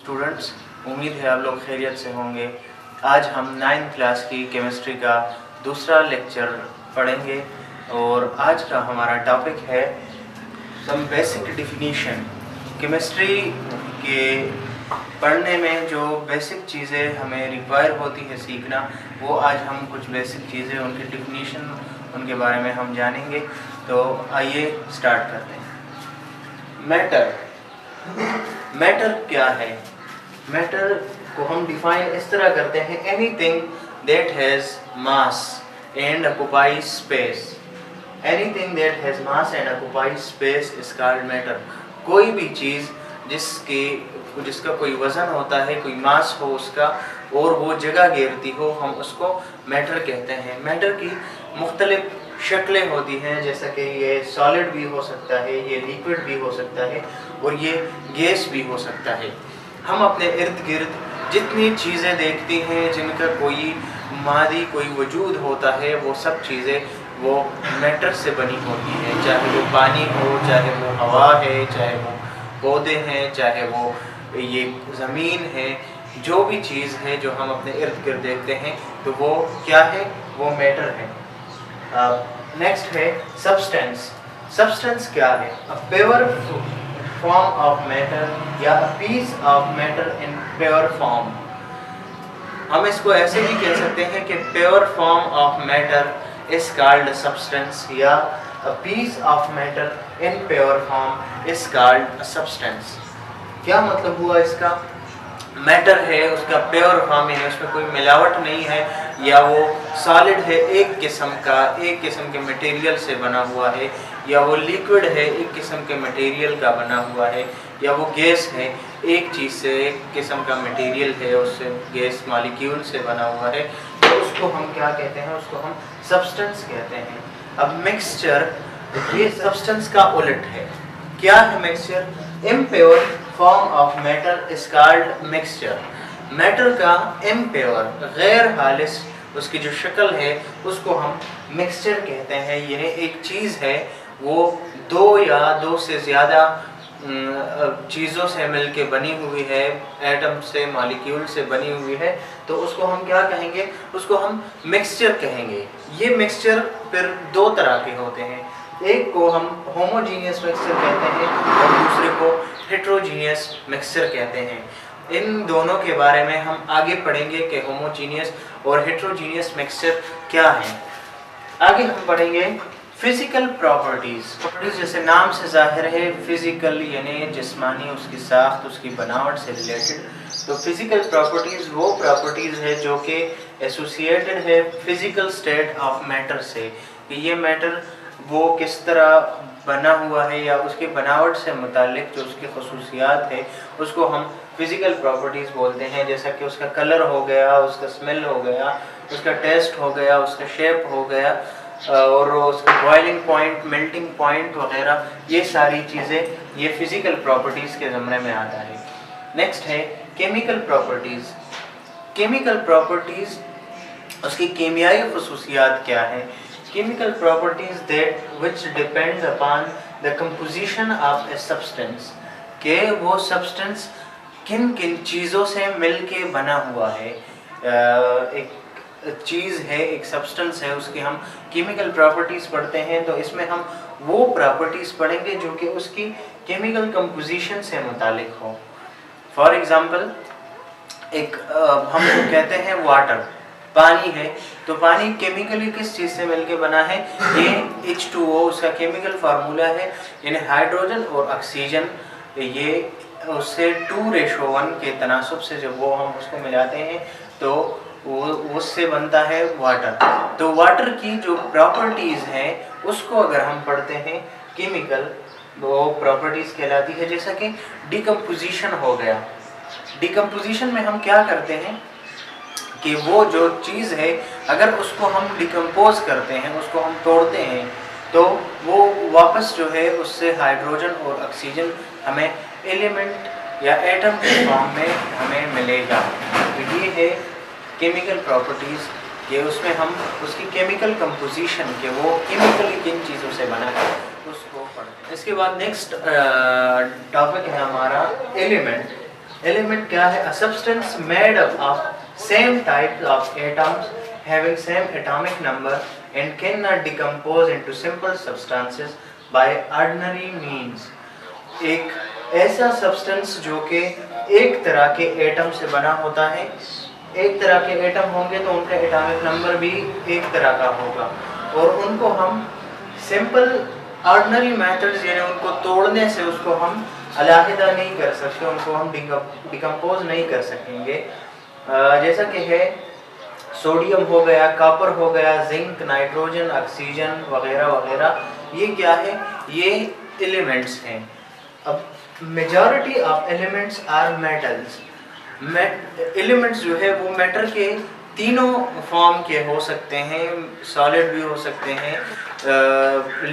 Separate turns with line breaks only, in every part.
Students, उम्मीद है आप लोग खैरियत से होंगे। आज हम 9th क्लास की केमिस्ट्री का दूसरा लेक्चर पढ़ेंगे और आज का हमारा टॉपिक है सम बेसिक डिफिनीशन। केमिस्ट्री के पढ़ने में जो बेसिक चीज़ें हमें रिक्वायर होती है सीखना, वो आज हम कुछ बेसिक चीज़ें, उनकी डिफिनीशन, उनके बारे में हम जानेंगे। तो आइए स्टार्ट करते हैं। मैटर क्या है? मैटर को हम डिफाइन इस तरह करते हैं, anything that has mass and occupies space. Anything that has mass and occupies space is called matter. कोई भी चीज़ जिसका कोई वज़न होता है, कोई मास हो उसका, और वो जगह घेरती हो, हम उसको मैटर कहते हैं। मैटर की मुख्तलिफ शक्लें होती हैं, जैसा कि ये सॉलिड भी हो सकता है, ये लिक्विड भी हो सकता है और ये गैस भी हो सकता है। हम अपने इर्द गिर्द जितनी चीज़ें देखते हैं जिनका कोई मादी, कोई वजूद होता है, वो सब चीज़ें वो मैटर से बनी होती हैं। चाहे वो पानी हो, चाहे वो हवा है, चाहे वो पौधे हैं, चाहे वो ये ज़मीन है, जो भी चीज़ है जो हम अपने इर्द गिर्द देखते हैं, तो वो क्या है? वो मैटर है। नेक्स्ट है सब्सटेंस। सब्सटेंस क्या है? A pure form of matter या piece of matter in pure form. हम इसको ऐसे भी कह सकते हैं कि pure form of matter is called substance, या a piece of matter in pure form is called substance. क्या मतलब हुआ इसका? मैटर है, उसका प्योर फॉर्म है, उसमें कोई मिलावट नहीं है, या वो सॉलिड है, एक किस्म के मटेरियल से बना हुआ है, या वो लिक्विड है, एक किस्म के मटेरियल का बना हुआ है, या वो गैस है, एक चीज़ से, एक किस्म का मटेरियल है, उससे गैस मॉलिक्यूल से बना हुआ है, तो उसको हम क्या कहते हैं? उसको हम सब्सटेंस कहते हैं। अब मिक्सचर, ये सब्सटेंस का उलट है। क्या है mixture? Impure form of matter is called mixture. Matter का इम्प्योर, गैर खालिस उसकी जो शक्ल है, उसको हम मिक्सचर कहते हैं। यानी एक चीज़ है, वो दो या दो से ज़्यादा चीज़ों से मिलके बनी हुई है, एटम से, मॉलिक्यूल से बनी हुई है, तो उसको हम क्या कहेंगे? उसको हम मिक्सचर कहेंगे। ये मिक्सचर फिर दो तरह के होते हैं। एक को हम होमोजीनियस मिक्सचर कहते हैं और दूसरे को हेट्रोजीनियस मिक्सचर कहते हैं। इन दोनों के बारे में हम आगे पढ़ेंगे कि होमोजीनियस और हेट्रोजीनियस मिक्सचर क्या है। आगे हम पढ़ेंगे फिजिकल प्रॉपर्टीज़। जैसे नाम से जाहिर है, फिजिकल यानी जिस्मानी, उसकी साख्त, उसकी बनावट से रिलेटेड। तो फिजिकल प्रॉपर्टीज़ वो प्रॉपर्टीज़ है जो कि एसोसिएटेड है फिजिकल स्टेट ऑफ मैटर से, कि ये मैटर वो किस तरह बना हुआ है या उसकी बनावट से मुतालिक जो उसकी खसूसियात है, उसको हम फिज़िकल प्रॉपर्टीज़ बोलते हैं। जैसा कि उसका कलर हो गया, उसका स्मेल हो गया, उसका टेस्ट हो गया, उसका शेप हो गया, और उसका बॉइलिंग पॉइंट, मेल्टिंग पॉइंट वगैरह, ये सारी चीज़ें ये फ़िज़िकल प्रॉपर्टीज़ के ज़मरे में आता है। नेक्स्ट है केमिकल प्रॉपर्टीज़। केमिकल प्रॉपर्टीज़, उसकी कीमियाई खसूसियात क्या है? Chemical properties that which depends upon the composition of a substance, के वो substance किन किन चीज़ों से मिलके बना हुआ है। एक चीज़ है, एक substance है, उसकी हम chemical properties पढ़ते हैं, तो इसमें हम वो properties पढ़ेंगे जो कि उसकी chemical composition से मुतालिक हो। For example, एक हम कहते हैं वाटर, पानी है, तो पानी केमिकली किस चीज़ से मिलके बना है? ये H2O उसका केमिकल फार्मूला है, यानी हाइड्रोजन और ऑक्सीजन, ये उससे 2:1 के तनासुब से जब वो हम उसको मिलाते हैं तो वो उससे बनता है वाटर। तो वाटर की जो प्रॉपर्टीज़ हैं उसको अगर हम पढ़ते हैं केमिकल, वो प्रॉपर्टीज़ कहलाती है। जैसा कि डिकम्पोजिशन हो गया। डिकम्पोजिशन में हम क्या करते हैं कि वो जो चीज़ है, अगर उसको हम डिकम्पोज करते हैं, उसको हम तोड़ते हैं, तो वो वापस जो है उससे हाइड्रोजन और ऑक्सीजन हमें एलिमेंट या एटम के फॉर्म में हमें मिलेगा। तो ये है केमिकल प्रॉपर्टीज़ के, उसमें हम उसकी केमिकल कंपोजिशन के, वो केमिकली किन चीज़ों से बना है उसको पढ़ते हैं। इसके बाद नेक्स्ट टॉपिक है हमारा एलिमेंट। एलिमेंट क्या है? अ substance made up of same type of atoms having same atomic number and can not decompose into simple substances by ordinary means. एक ऐसा सब्सटेंस जो कि एक तरह के एटम से बना होता है, एक तरह के एटम होंगे तो उनका एटॉमिक नंबर भी एक तरह का होगा, और उनको हम सिंपल ऑर्डिनरी मेथड्स यानी उनको तोड़ने से उसको हम अलहदा नहीं कर सकते, उनको हम डिकम्पोज नहीं कर सकेंगे। जैसा कि है सोडियम हो गया, कॉपर हो गया, जिंक, नाइट्रोजन, ऑक्सीजन वगैरह वगैरह, ये क्या है? ये एलिमेंट्स हैं। अब majority of elements are metals. Elements जो है वो मैटर के तीनों फॉर्म के हो सकते हैं, सॉलिड भी हो सकते हैं,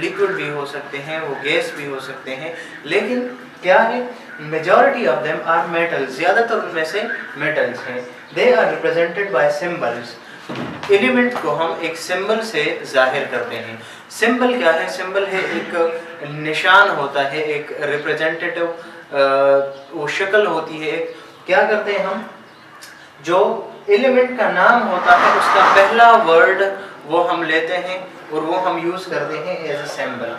लिक्विड भी हो सकते हैं, वो गैस भी हो सकते हैं, लेकिन क्या है? Majority of them are metals, ज़्यादातर उनमें से मेटल्स हैं। They are represented by symbols. Element को हम एक सिंबल से जाहिर करते हैं। सिंबल क्या है? सिंबल है एक निशान होता है, एक रिप्रेजेंटेटिव वो शक्ल होती है। क्या करते हैं हम? जो एलिमेंट का नाम होता है उसका पहला वर्ड वो हम लेते हैं और वो हम यूज करते हैं as a symbol.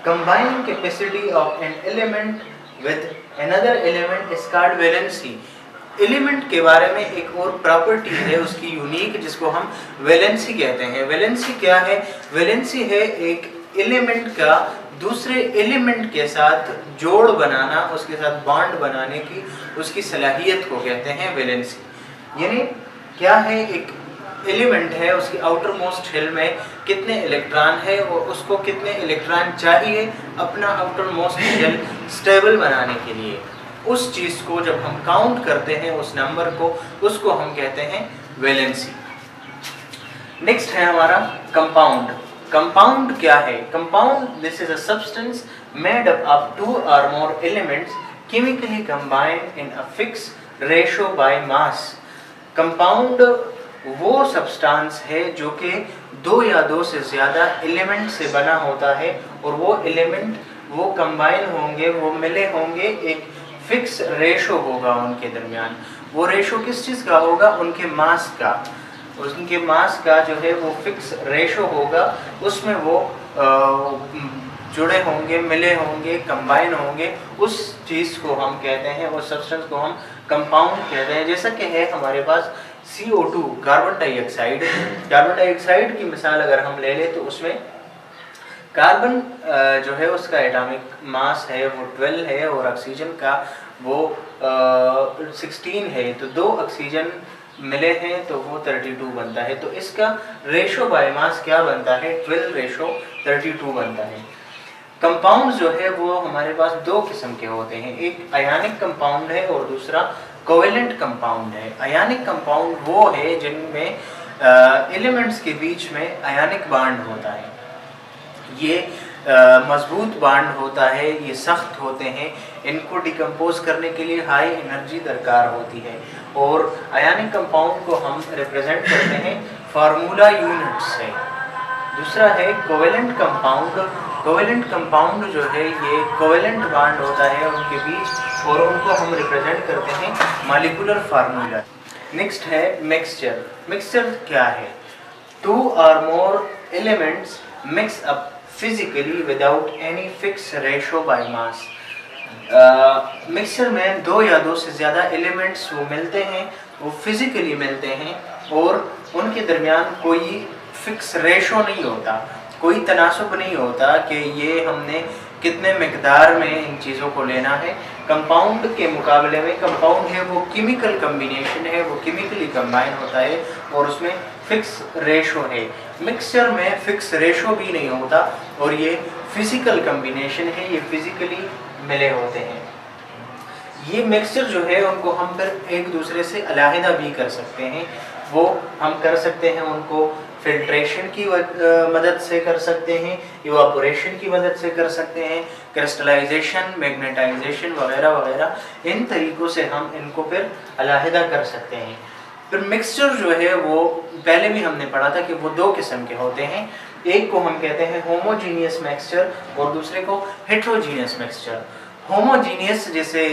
Combining capacity of an element with another element is called valency. Element के बारे में एक और प्रॉपर्टी है उसकी यूनिक, जिसको हम वैलेंसी कहते हैं। वैलेंसी क्या है? वैलेंसी है एक एलिमेंट का दूसरे एलिमेंट के साथ जोड़ बनाना, उसके साथ बॉन्ड बनाने की उसकी सलाहियत को कहते हैं वैलेंसी। यानी क्या है? एक एलिमेंट है, उसकी आउटर मोस्ट शेल में कितने इलेक्ट्रॉन है और उसको कितने इलेक्ट्रॉन चाहिए अपना आउटर मोस्ट शेल स्टेबल बनाने के लिए। उस चीज़ को जब हम काउंट करते हैं, उस नंबर को, उसको हम कहते हैं वैलेंसी। नेक्स्ट है हमारा कंपाउंड। कंपाउंड क्या है? Compound this is a substance made up of two or more elements chemically combined in a fix ratio by mass. Compound वो सब्सटेंस है जो कि दो या दो से ज़्यादा एलिमेंट से बना होता है और वो एलिमेंट वो कंबाइन होंगे, वो मिले होंगे, एक फिक्स रेशो होगा उनके दरमियान। वो रेशो किस चीज़ का होगा? उनके मास का। उनके मास का जो है वो फिक्स रेशो होगा, उसमें वो जुड़े होंगे, मिले होंगे, कंबाइन होंगे। उस चीज़ को हम कहते हैं, उस सब्सटेंस को हम कंपाउंड कहते हैं। जैसा कि है हमारे पास CO2 carbon dioxide. Carbon dioxide की मिसाल अगर हम ले लें तो उसमें कार्बन जो है उसका एटॉमिक मास है वो 12 है और ऑक्सीजन का वो 16 है, तो दो ऑक्सीजन मिले हैं तो वो 32 बनता है। तो इसका रेशो बाय मास क्या बनता है? 12:32 बनता है। कंपाउंड जो है वो हमारे पास दो किस्म के होते हैं, एक आयनिक कंपाउंड है और दूसरा कोवेलेंट कंपाउंड है। आयनिक कंपाउंड वो है जिनमें एलिमेंट्स के बीच में आयनिक बॉन्ड होता है। ये मजबूत बॉन्ड होता है, ये सख्त होते हैं, इनको डिकम्पोज करने के लिए हाई एनर्जी दरकार होती है। और आयनिक कंपाउंड को हम रिप्रेजेंट करते हैं फार्मूला यूनिट से। दूसरा है कोवेलेंट कंपाउंड। कोवेलेंट कंपाउंड जो है ये कोवेलेंट बॉन्ड होता है उनके बीच और उनको हम रिप्रेजेंट करते हैं मॉलिक्यूलर फार्मूला। नेक्स्ट है मिक्सचर। मिक्सचर क्या है? To or more elements mix up physically without any fixed ratio by mass। Mixture में दो या दो से ज़्यादा एलिमेंट्स वो मिलते हैं, वो फिजिकली मिलते हैं और उनके दरमियान कोई फिक्स रेशो नहीं होता, कोई तनासुब नहीं होता कि ये हमने कितने मिकदार में इन चीज़ों को लेना है। कंपाउंड के मुकाबले में कंपाउंड है वो केमिकल कम्बिनेशन है, वो केमिकली कंबाइन होता है और उसमें फिक्स रेशो है। मिक्सचर में फिक्स रेशो भी नहीं होता और ये फिजिकल कम्बिनेशन है, ये फिजिकली मिले होते हैं। ये मिक्सचर जो है उनको हम फिर एक दूसरे से अलहदा भी कर सकते हैं। वो हम कर सकते हैं उनको फिल्ट्रेशन की मदद से कर सकते हैं, इवापोरेशन की मदद से कर सकते हैं, क्रिस्टलाइजेशन, मैग्नेटाइजेशन वगैरह वगैरह। इन तरीक़ों से हम इनको फिर अलहदा कर सकते हैं। फिर मिक्सचर जो है वो पहले भी हमने पढ़ा था कि वो दो किस्म के होते हैं, एक को हम कहते हैं होमोजीनियस मिक्सचर और दूसरे को हेट्रोजीनियस मिक्सचर। होमोजीनियस जैसे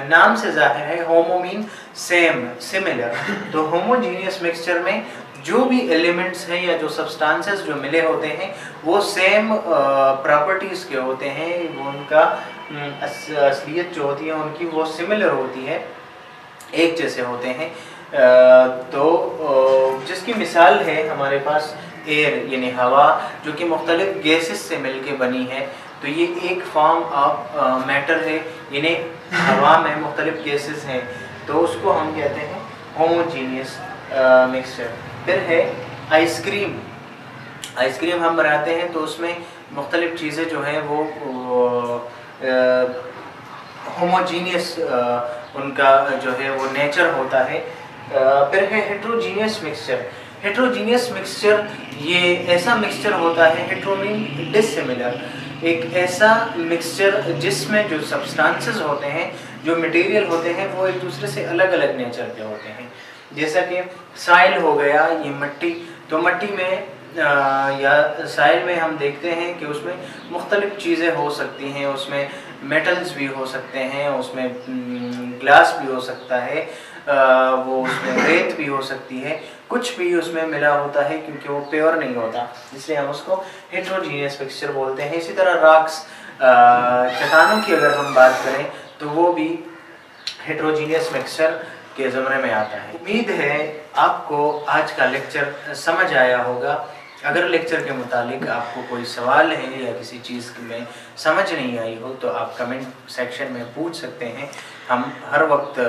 नाम से जाहिर है, होमो मीन सेम, सिमिलर, तो होमोजीनियस मिक्सचर में जो भी एलिमेंट्स हैं या जो सब्सटेंसेस जो मिले होते हैं वो सेम प्रॉपर्टीज़ के होते हैं, वो उनका असलियत जो होती है उनकी वो सिमिलर होती है, एक जैसे होते हैं। तो जिसकी मिसाल है हमारे पास एयर यानी हवा, जो कि मुख्तलिफ गैसेस से मिलके बनी है, तो ये एक फॉर्म ऑफ मैटर है, यानी हवा में मुख्तलिफ गैसेस हैं, तो उसको हम कहते हैं होमोजीनियस मिक्सचर। फिर है आइसक्रीम। आइसक्रीम हम बनाते हैं तो उसमें मुख्तलिफ चीज़ें जो हैं वो होमोजीनियस उनका जो है वो नेचर होता है। फिर है हेट्रोजीनियस मिक्सचर। हेट्रोजीनियस मिक्सचर ये ऐसा मिक्सचर होता है, हेट्रो मीन डिसिमिलर, एक ऐसा मिक्सचर जिसमें जो सब्सटेंसेस होते हैं, जो मटेरियल होते हैं, वो एक दूसरे से अलग अलग नेचर के होते हैं। जैसा कि साइल हो गया, ये मिट्टी, तो मिट्टी में या साइल में हम देखते हैं कि उसमें मुख्तलिफ चीज़ें हो सकती हैं, उसमें मेटल्स भी हो सकते हैं, उसमें ग्लास भी हो सकता है, वो उसमें रेत भी हो सकती है, कुछ भी उसमें मिला होता है क्योंकि वो प्योर नहीं होता, इसलिए हम उसको हेट्रोजीनियस मिक्सचर बोलते हैं। इसी तरह रॉक्स, चट्टानों की अगर हम बात करें तो वो भी हेट्रोजीनियस मिक्सचर के ज़मरे में आता है। उम्मीद है आपको आज का लेक्चर समझ आया होगा। अगर लेक्चर के मुतालिक आपको कोई सवाल है या किसी चीज़ में समझ नहीं आई हो तो आप कमेंट सेक्शन में पूछ सकते हैं, हम हर वक्त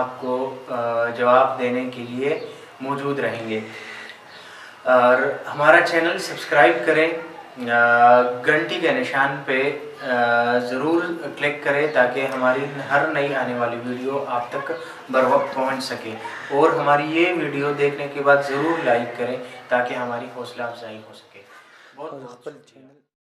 आपको जवाब देने के लिए मौजूद रहेंगे। और हमारा चैनल सब्सक्राइब करें, घंटी के निशान पे ज़रूर क्लिक करें ताकि हमारी हर नई आने वाली वीडियो आप तक बर वक्त पहुँच सके, और हमारी ये वीडियो देखने के बाद ज़रूर लाइक करें ताकि हमारी हौसला अफजाई हो सके। बहुत